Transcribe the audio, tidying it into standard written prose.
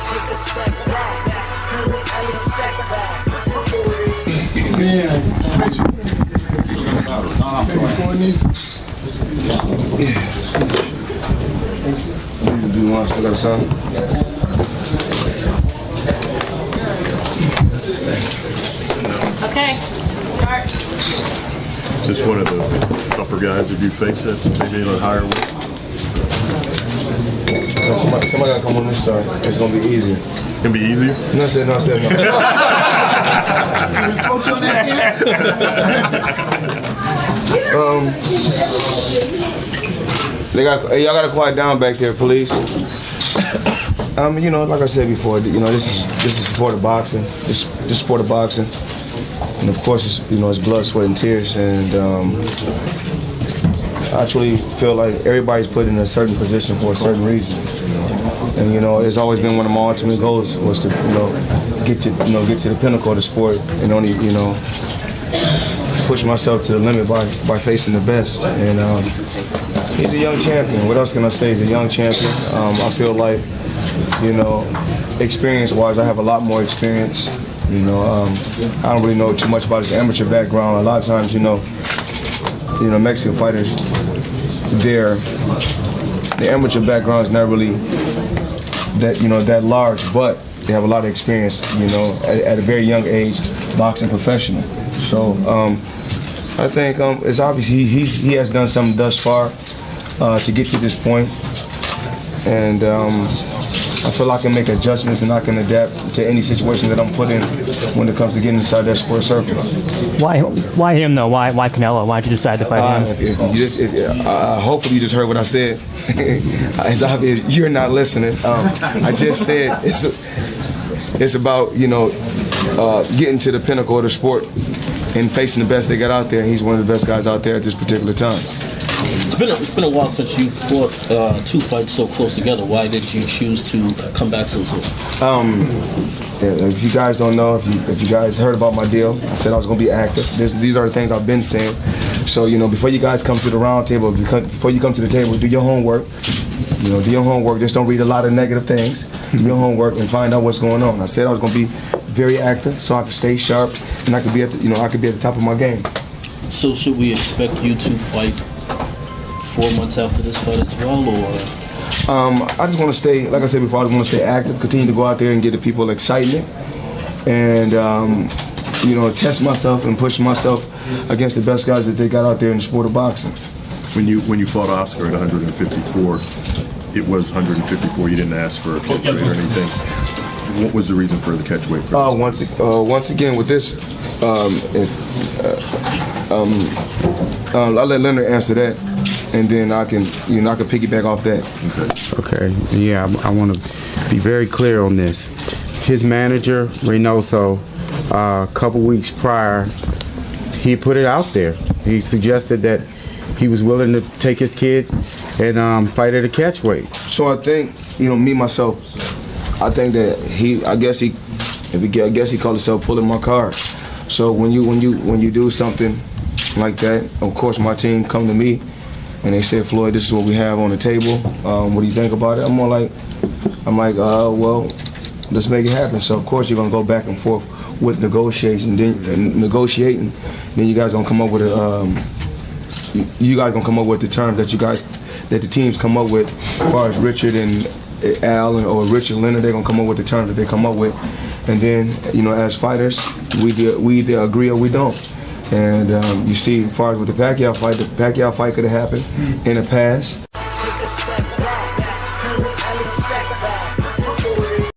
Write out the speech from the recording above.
take a step back, 'cause it's only setback. Do you want to still got a song? Okay, start. Is this one of the tougher guys that you face that maybe a higher one? Somebody gotta come on this side. It's gonna be easier. It's gonna be easier? No, I said no. Y'all gotta quiet down back there, police. You know, like I said before, you know, this is sport of boxing. This sport of boxing, and of course, it's blood, sweat, and tears. And I actually feel like everybody's put in a certain position for a certain reason. And you know, it's always been one of my ultimate goals was to get to the pinnacle of the sport and only push myself to the limit by facing the best. And he's a young champion. What else can I say? He's a young champion. I feel like, experience-wise, I have a lot more experience. I don't really know too much about his amateur background. A lot of times, Mexican fighters, the amateur background is not really that large, but they have a lot of experience. At a very young age, boxing professional. So I think it's obvious he has done something thus far to get to this point, and I feel I can make adjustments and I can adapt to any situation that I'm put in when it comes to getting inside that sport circle. Why him though? Why Canelo? Why'd you decide to fight him? Hopefully you just heard what I said. It's obvious you're not listening. I just said it's about getting to the pinnacle of the sport and facing the best they got out there. He's one of the best guys out there at this particular time. It's been a while since you fought two fights so close together. Why did you choose to come back so soon? If you guys don't know, if you guys heard about my deal, I said I was going to be active. These are the things I've been saying. So before you guys come to the round table, before you come to the table, do your homework. Do your homework. Just don't read a lot of negative things. Do your homework and find out what's going on. I said I was going to be very active, so I could stay sharp and I could be at the top of my game. So should we expect you to fight 4 months after this fight as well, or? I just want to stay, like I said before, I just want to stay active, continue to go out there and get the people excitement, and test myself and push myself against the best guys that they got out there in the sport of boxing. When you fought Oscar at 154, it was 154. You didn't ask for a catch weight or anything. What was the reason for the catch weight? Once again with this, I'll let Leonard answer that, and then I can piggyback off that. Okay. Yeah, I want to be very clear on this. His manager, Reynoso, a couple weeks prior, he put it out there. He suggested that he was willing to take his kid and fight at a catch weight. So I think, me myself, I think that I guess he called himself pulling my card. So when you do something like that, of course my team come to me and they said, Floyd, this is what we have on the table. What do you think about it? I'm like, well, let's make it happen. So of course you're gonna go back and forth with negotiating. Then you guys gonna come up with the terms that the teams come up with, as far as Richard and Al or Richard Leonard, they're gonna come up with the terms that they come up with, and then as fighters, we either agree or we don't. And you see, as far as with the Pacquiao fight could have happened in the past.